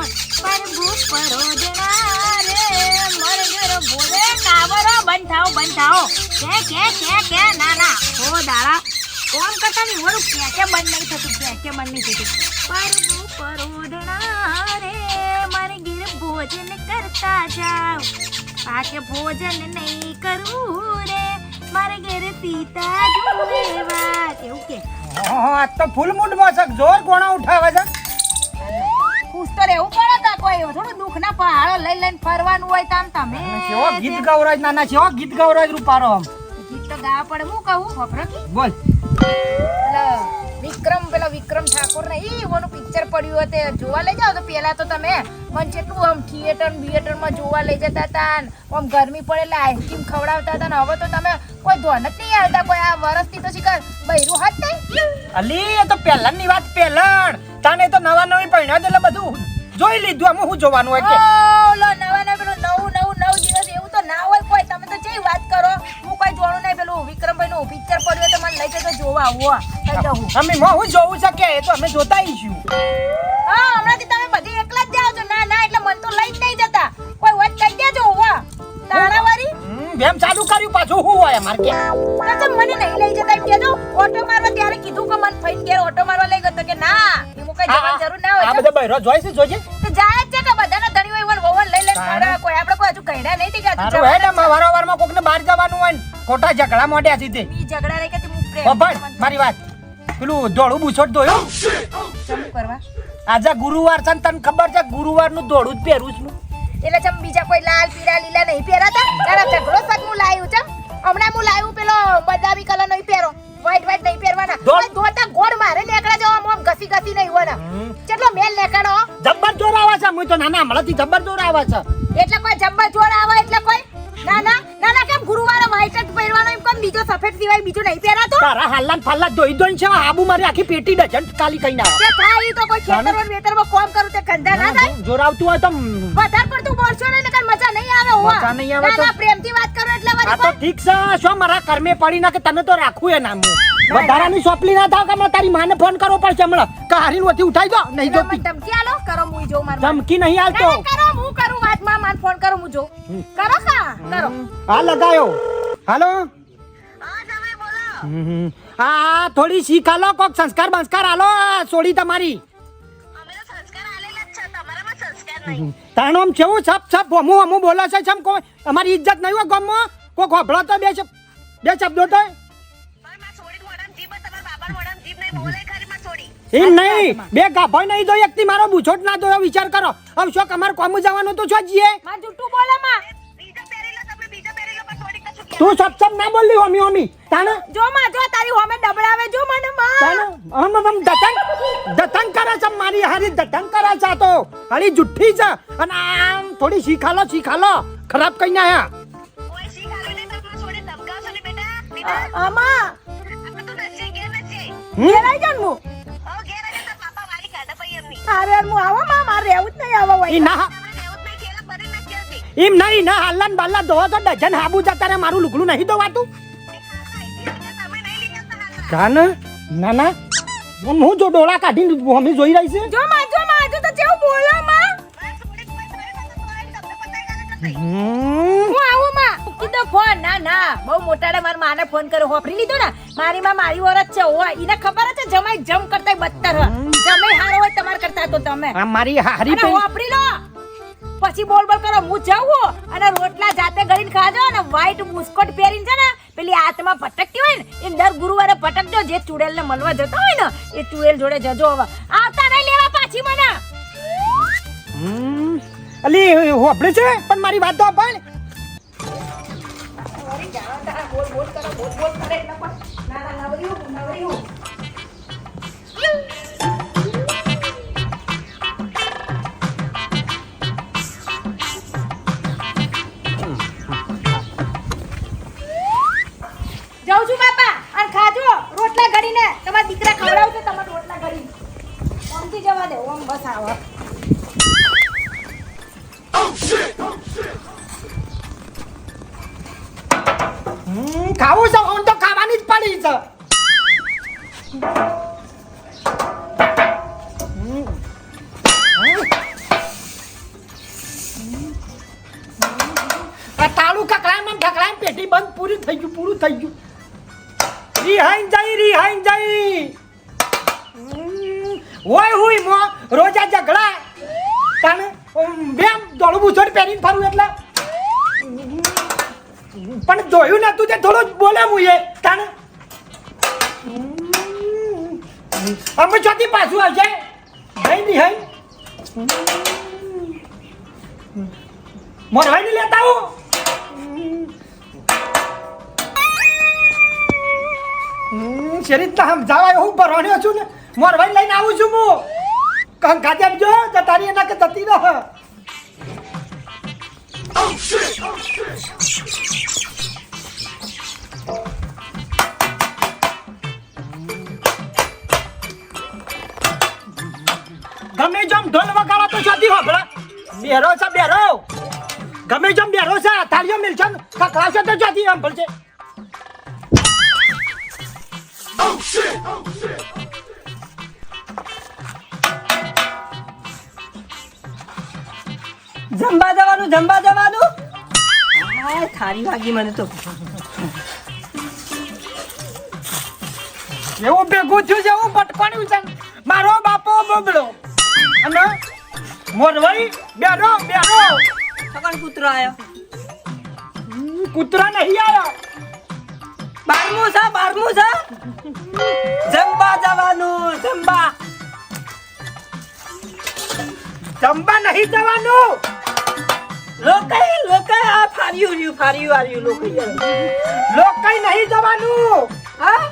પ્રભુ પરોજના રે મર ઘર બોલે કાવરો બંધ થાઓ કે ના ઓ દાડા કોમ કરતા ની વરું કે બંધ નહીં થતું પ્રભુ પરોજના રે મર ઘર ભોજન કરતા જાવ આકે ભોજન નહીં કરું રે મારે ઘેર સીતા જોવા એવું કે આ તો ફૂલ મૂડમાં છે જોર કોણા ઉઠાવે છે ખુશ તો રહેવું પડે તા કોઈ થોડું દુઃખ ના પહાડો લઈને ફરવાનું હોય તામ તમે કેવો ગીત ગવરાજ નાના કેવો ગીત ગવરાજ રૂપારો આમ ગીત તો ગાવા પડે હું કહું ખબર કે બોલ પેલો વિક્રમ ઠાકોર ને ઓનું પિક્ચર પડ્યું હતું જોવા લઈ જાવ તો પેલા તો તમે મને કેટલું આમ થિયેટર માં જોવા લઈ જતા હતા આમ ગરમી પડે એટલે આઈસ્ક્રીમ ખવડાવતા હતા ને હવે તો તમે કોઈ ધોન જ નહીં આવતા કોઈ આ વરસથી તો શીખર બૈરું હાથ નહીં અલી એ તો પહેલાની વાત પહેલાં તાને તો નવા નવી પહેણ્યા એટલે બધું જોઈ લીધું આમ હું જોવાનું હોય કે ઓલો નવા પેલું નવ દિવસ એવું તો ના હોય કોઈ તમે તો જેવી વાત કરો હું કોઈ જોવાનું નહીં પેલું વિક્રમભાઈ નું પિક્ચર પડ્યું તો મને લઈ જતો જોવા આવો કઈ દઉં અમે હું જોવું છે કે એ તો અમે જોતા આવીશું હા હમણાંથી તમે બધી એકલા જ જાઓ છો ના એટલે મન તો લઈ જ નહીં જતા કોઈ વાત કહી દેજો હોવા તારાવારી બેમ ચાલુ કર્યું પાછું હું હોય અમાર કે તો મને નહીં લઈ જતા એમ કેજો ઓટો મારવા ત્યારે કીધું કે મન ફઈન ઘેર ઓટો મારવા લઈ ગયો કે ના એમાં કઈ જવાની જરૂર ના હોય આ બધા બૈરો જોઈ છે જોજે તો જાય જ છે કે બધાના ધણી હોય વવન લઈ ફરે કોઈ આપણે કોઈ હજુ કઈડા નહીં થઈ ગયા તું હે ને વારવારમાં કોકને બહાર જવાનું હોય ને ખોટા ઝઘડા મોઢ્યા સીધે ઈ ઝઘડા રહી કે તું પ્રેમ મારી વાત પેલું દોડું બુછોટ દોયો શું કરવા આજે ગુરુવાર છે તને ખબર છે ગુરુવારનું દોડું જ પહેરું છું એટલે ચમ બીજા કોઈ લાલ પીળા લીલા નહીં પહેરાતા તારા ઝઘડો સગ હું લાવ્યું ચમ હમણાં હું લાવ્યું પેલો બદામી કલર નહીં પહેરો વ્હાઈટ નહીં પહેરવાના ધોતા ગોળ મારે નેકડા જવા મોમ ઘસી નહીં હોના કેટલો મેલ નેકડો જબ્બર જોર આવે છે હું તો નાના હમણાંથી જબ્બર જોર આવે છે એટલે કોઈ જબ્બર જોર આવે એટલે કોઈ ના કેમ ગુરુવારે વ્હાઈટ જ પહેરવાનો એમ કેમ બીજો સફેદ સિવાય બીજો નહીં પહેરાતો તારા હાલન ફાલલા દોઈ છે આબુ મારી આખી પેટી ડજન કાલી કઈ ના તે થાય તો કોઈ ખેતરમાં કોમ કરું તે કંધા ના થાય જોર આવતું હોય તો વધારે પડતું બોલશો ને એટલે મજા નહીં આવે હોવા મજા નહીં આવે તો પ્રેમથી વાત કરો એટલે આ તો ઠીક છે શું મારા કર્મે પડી ના કે તને તો રાખવું એ નામ વધારાની સોપલી ના થાવ કે તારી માને ફોન કરવો પડશે હમણાં કારીન વથી ઉઠાઈ દો નહીં જો ધમકી આલો કરો હું જો માર ધમકી નહીં આલતો કરો હું કરું વાત માન ફોન કરું હું જો કરો કરો હા લગાયો હાલો હા તમે બોલો હા થોડી શીખ આલો કોક સંસ્કાર આલો છોડી તમારી અમે તો સંસ્કાર આલેલા જ છે તમારામાં સંસ્કાર નહીં તાણોમ કેવું છપ હમું બોલે છે છમ કોઈ અમારી ઇજ્જત નહીં હોય ગામમાં કોક હોભળો તો બે શબ્દો તો એમ નહીં બે ગાભો નહીં દો એકથી મારો બુછોટ ના દો વિચાર કરો હવે શોક અમાર કોમ જવાનું તો છો જીએ માં જુઠ્ઠું બોલે માં તું સપ ના બોલલી હોમી તાણે જો માં જો તારી હોમે ડબડાવે જો મને માં તાણે હમ દતંગ કરે છે મારી હારી દતંગ કરે છે તો હારી જુઠ્ઠી છે અને આમ થોડી શીખાલો ખરાબ કઈ ના આયા કોઈ શીખાલો ને તમને છોડી ધમકાવશો ને બેટા આમાં ઘેરાઈ જાન મુ અરે હું આવો માં મારે રહેવું જ નહીં આવો ઈ ના એમ નહીં ના હાલન બાલા દો તો ડજન હાબુ જતા રે મારું લુગડું નહીં દોવાતું કાન ના હું જો ડોળા કાઢીને મમ્મી જોઈ રહી છે જો માં જો તો કેવું બોલો માં હું આવું માં કીધો ફોન ના બહુ મોટાડે માર માને ફોન કર્યો હોપરી લીધો ને મારી માં મારી ઓરત છે ઓય ઈને ખબર છે જમાઈ જમ કરતાય બત્તર જમાઈ હારો હોય તમાર કરતા તો તમે આ મારી હારી પે હોપરી લો પછી બોલ કરો હું જાઉં અને રોટલા જાતે ગળીને ખાજો અને વ્હાઈટ બુસ્કોટ પહેરીને છે ને પેલી હાથમાં ભટકતી હોય ને એ દર ગુરુવારે ભટકજો જે ચુડેલ ને મળવા જતા હોય ને એ ચુડેલ જોડે જજો હવે આવતા નહીં લેવા પાછી મને અલી હોપડે છે પણ મારી વાત તો પણ બોલ કરે એટલે પણ ના નવરી જાઉં છું બાપા અને ખાજો રોટલા ઘડીને તમારા દીકરા ખવડાવશે તમારા રોટલા ઘડી ઓમથી જવા દે ઓમ બસ આવો ખાવું છે ઓન તો ખાવાની જ પડી છે પેટી બંધ પૂરું થઈ ગયું રિહાઈન જાય હોય મો રોજા ઝઘડા તાને બેમ દોડું બુછોડ પહેરીને ફરું એટલે પણ જોયું નતું તે થોડું જ બોલે મુએ તાને અમે ચોથી પાછું આવશે રિહાઈન મોરવાઈ ને લેતા હું શરીર તો સમજાવાય હું ભરવાનો છું ને મોરવાઈ લઈને આવું છું હું કંકાજે જો જતારી એના કે જતી રહ ગમે જેમ ઢોલ વગાડો તો જતી હોબળા બેરો છે બેરો ગમે જેમ બેરો છે તાળીઓ મિલશે કકડાશે તો જતી સાંભળશે જંબા જવાનું આ થારી વાગી મને તો એવું ભેગું થયું છે એવું પટકોણ્યું છે મારો બાપો બોબડો અને મોરવાઈ બેરો સગણ કૂતરો આવ્યો કૂતરા નહીં આવ્યો 12મું છે જંબા જવાનું જંબા નહીં જવાનું લોકઈ આ ફાર્યું આર્યું લોકઈ નહીં જવાનું હા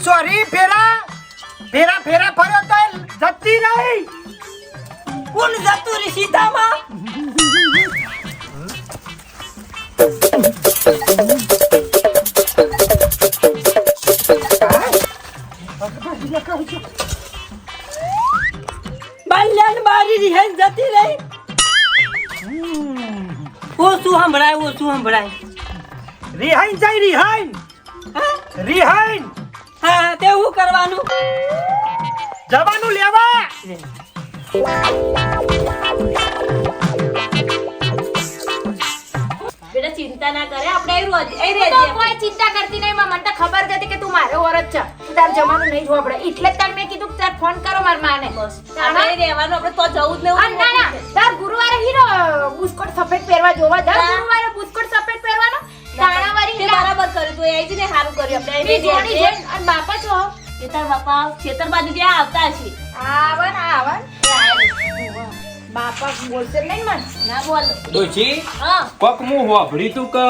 સોરી ફેરા ફર્યો તો જતી રહી કોણ જતું રી સીધામાં બાલ્યાન બારી રિહાઈન જતી રહી ઓછું સંભળાય રિહાઈન હા તેવું કરવાનું જવાનું લેવા બેટા ચિંતા ના કરે આપણે કોઈ ચિંતા કરતી નહીં મને તો ખબર જ હતી કે તું મારો વરત છે તાર જવાનું નહીં જોવા પડે એટલે જ તાર મેં કીધું તાર ફોન કરો માર માને બસ આપણે રહેવાનું આપણે તો જવું જ નહીં ના તાર ગુરુવારે હીરો બુસ્કોટ સફેદ પહેરવા જોવા દર ગુરુવારે બુસ્કોટ સફેદ પહેરવાનો તાણાવાળી બરાબર કર્યું તું એ જ ને સારું કર્યું આપણે અને બાપા છો એ તાર બાપા ખેતર બાજુ ત્યાં આવતા છે આવન બાપા બોલશે નહીં મન ના બોલ ડોશી હા કોક હું વાપરી તું કે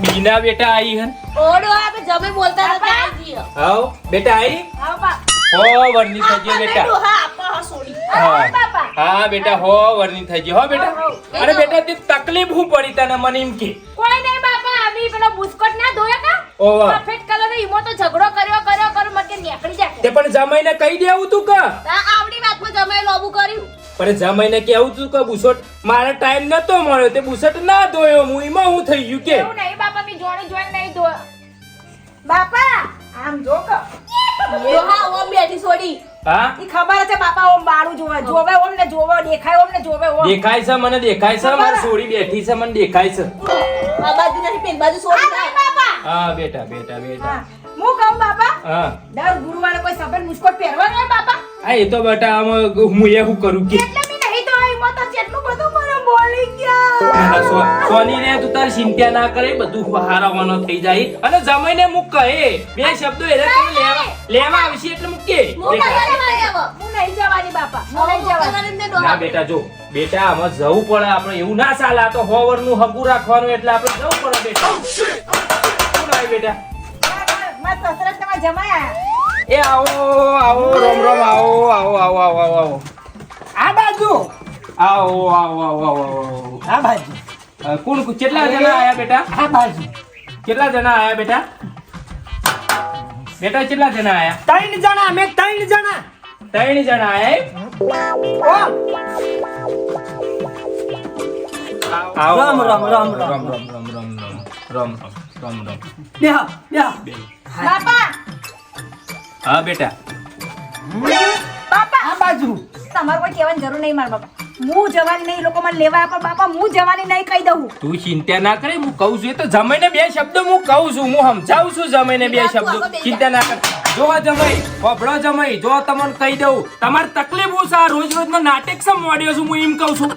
બીના બેટા આઈ હન ઓડો આપણે જમે બોલતા નતા આવી હાવ બેટા આઈ આવ બા હો વરની થઈ ગઈ બેટા હા આપા હા સોડી હા બાપા હા બેટા હો વરની થઈ ગઈ હો બેટા અરે બેટા તે તકલીફ હું પડી તને મને એમ કે કોઈ નહીં બાપા આવી પેલો બુસ્કોટ ના ધોયા કા ઓવા સફેદ કલર ઈમો તો ઝઘડો કર્યો મકે નીકળી જાય તે પણ જમાઈને કહી દેવું તું કે આવડી વાતમાં જમે લોબુ કર્યું પણ જમાઈને કેવું તું કે બુસટ મારે ટાઈમ નતો મળ્યો તે બુસટ ના ધોયો હું એમાં હું થઈ ગયું કે એવું નહીં બાપા મી જોઈને નહીં ધો બાપા આમ જો કે જો હા ઓમ બેઠી સોડી હા ઈ ખબર છે બાપા ઓમ બાળું જોવે ઓમ ને જોવે દેખાય ઓમ ને જોવે ઓમ દેખાય છે મને દેખાય છે મારી સોડી બેઠી છે મને દેખાય છે આ બાજુ નહીં પેલી બાજુ સોડી નહીં બાપા હા બેટા બેટા બેટા હું કહું બાપા હા દર ગુરુવારે કોઈ સફેદ બુસ્કોટ પહેરવાનો હોય બાપા આ એ તો બેટા આમ હું એ શું કરું કે એટલે મી નહીં તો ઈમો તો કેટલું બધું મને બોલી ગયા સોની ને તું તારી ચિંતા ના કરે બધું હારાવાનો થઈ જાય અને જમાઈને મુક કહે બે શબ્દો એને તને લેવા આવશે એટલે મૂકે હું નહીં જવાની બાપા હું નહીં જવાની ના બેટા જો બેટા આમાં જવું પડે આપણે એવું ના ચાલે આ તો હોવર નું હગું રાખવાનું એટલે આપણે જવું પડે બેટા શું લાય બેટા મારા સસરા તમારા જમાઈ આયા એ આવો આવો રોમ રોમ આવો આવો આવો આવો આવો આ બાજુ આવો આવો આવો આવો આ બાજુ કોણ કેટલા જણા આયા બેટા આ બાજુ કેટલા જણા આયા બેટા બેટા કેટલા જણા આયા 3 જણા અમે 3 જણા 3 જણા આયા આવો રામ રામ રામ રામ રામ રામ રામ રામ રામ રામ રામ બેહો બાપા હા બેટા બાપા આ બાજુ તમારે કોઈ કહેવાની જરૂર નહીં મારા બાપા હું જવાની નહીં, લોકો મને લેવા આવે, પણ બાપા હું જવાની નહીં કહી દઉં. તું ચિંતા ના કરે, હું કહું છું એ તો જમાઈને બે શબ્દો હું કહું છું, હું સમજાવું છું જમાઈને બે શબ્દો. ચિંતા ના કર. જો જમાઈ હોભળો જમાઈ, જો તમને કહી દઉં તમારે તકલીફ હું છે, રોજ રોજ નો નાટક સમ મોડ્યો છું, હું એમ કહું છું.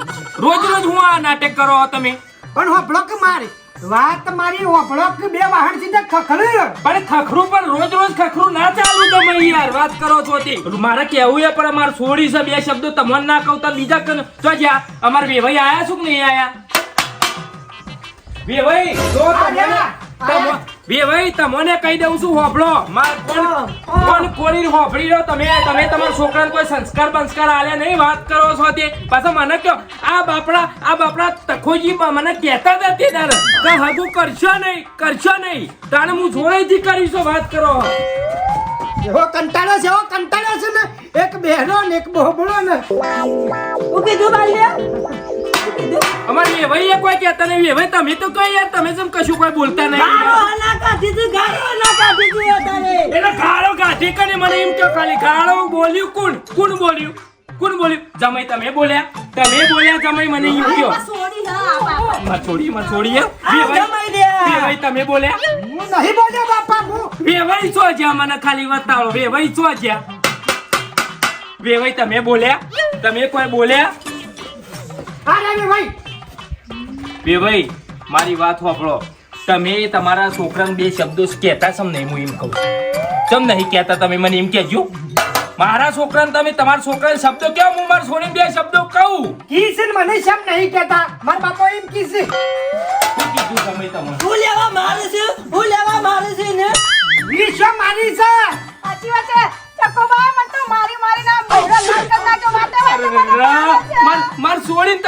રોજ રોજ હું આ નાટક કરો તમે. પણ હોભળો કે મારી વાત મારી હોભળો કે બે વાહન સીધા ખખડે. પણ ખખરું પણ રોજ રોજ ખખરું ના ચાલુ તમે યાર વાત કરો છો તે. મારે કેવું એ પણ અમારે છોડી છે બે શબ્દો તમને ના કહું તો બીજા કને જો જ્યાં અમાર વેભાઈ આયા છું કે નહીં આયા? વેભાઈ જો વેભાઈ તમને કહી દઉં છું હોભળો. માર કોણ કોની હોભળી રહ્યો તમે તમારા છોકરાને કોઈ સંસ્કાર આલ્યા નહીં વાત કરો છો તે. પાછા મને કહો આ બાપડા તખોજી મને કહેતા હતા તે દાડે કે હગું કરશો નહીં તાણે હું જોડેથી કરીશું વાત કરો. એવો કંટાળો છે ને, એક બહેનો ને એક બોબડો ને. હું કીધું બાલ્યા અમારે વેભાઈ કોઈ કહેતા નહીં. વેભાઈ તમે તો કઈ યાર તમે જેમ કશું કોઈ બોલતા નહીં. એટલે ગાળો ગાધી કરીને મને એમ કહો ખાલી ગાળો બોલ્યું કોણ બોલ્યું જમાઈ તમે બોલ્યા જમાઈ મને એમ કહો સોડી હા બાપા. છોડી વેભાઈ તમે બોલ્યા? હું નહીં બોલ્યો બાપા. હું વેભાઈ છો જ્યાં મને ખાલી બતાવો. વેભાઈ છો જ્યાં વેભાઈ તમે બોલ્યા? તમે કોઈ બોલ્યા? અરે ભાઈ વેભાઈ મારી વાત સાંભળો. તમે તમારા છોકરાને બે શબ્દો કહેતા સમ નહીં, હું એમ કહું છું. ચમ નહીં કહેતા તમે મને એમ કહેજો. મારા છોકરાને તમે તમારા છોકરાને શબ્દો કહો, હું મારા છોડીને બે શબ્દો કહું. કીસન મને શબ્દ નહીં કહેતા. મારા બાપા એમ કીસે. શું કીધું તમે તમને? હું લેવા મારે છે ને વિશ્વ મારી છે. સાચી વાત છે. ચકોબા મને તો મારી ના બૈરા લાલ કરી નાખ્યો. વાતે મને મારે છે. માર છોડીને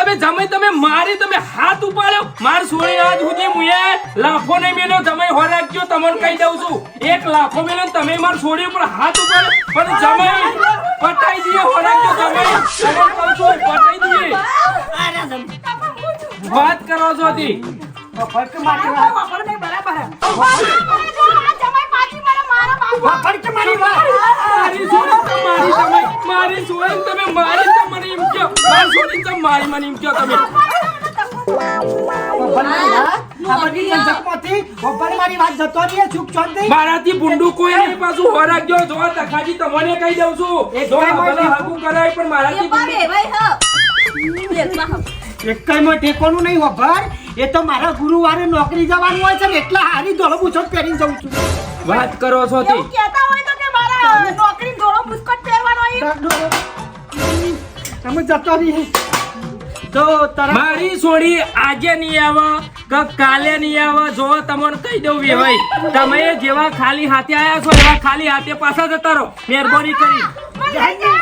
તમે મારી તમે હાથ ઉપાડ્યો. માર છોડી આજ સુધી મુએ લાફો નહીં મેલ્યો. તમે હોરાક્યો તમને કહી દઉં છું. એક લાફો મેલ્યો તમે માર છોડી ઉપર હાથ ઉપાડ્યો. પણ જમાઈ પટાઈ દીએ હોરાક્યો તમે. તમે કહું છું પટાઈ દીએ. વાત કરો છો તી. ફરક મારી વાત. વાપર નહીં બરાબર. આ જમાઈ પાછી મને મારા બાપા. ફરક મારી વાત. મારી છોડીને તમે મારી તો મને એમ કહો. માર છોડીને તમે મારી મને એમ કહો તમે. મારી વાત જતો રહી. ચૂપ ચોંધી. મારાથી ભૂંડું કોઈ નહીં. પાછું હોરાકજો. જો તખાજી તમને કહી દઉં છું. એક જો કઈ ભલે મોટી- હગું કરાય પણ મારાથી ભૂંડું- એકમાં ઠેકોનું નહીં વભાર. એ તો મારા ગુરુવારે નોકરી જવાનું હોય છે ને એટલા હારી ધોળો બુછો પહેરીને જઉં છું. વાત કરો છો તે. એવું કહેતા હોય તો કે મારા નોકરી ધોળો બુસ્કટ પહેરવાનો હોય. તમે જતો રહી. તો તરત મારી છોડી આજે નહીં આવે કે કાલે નહીં આવે. જો તમને કહી દઉં વેવાઈ, તમે જેવા ખાલી હાથે આયા છો એવા ખાલી હાથે પાછા જતા રહો. મહેરબાની કરી. મને લઈ જા.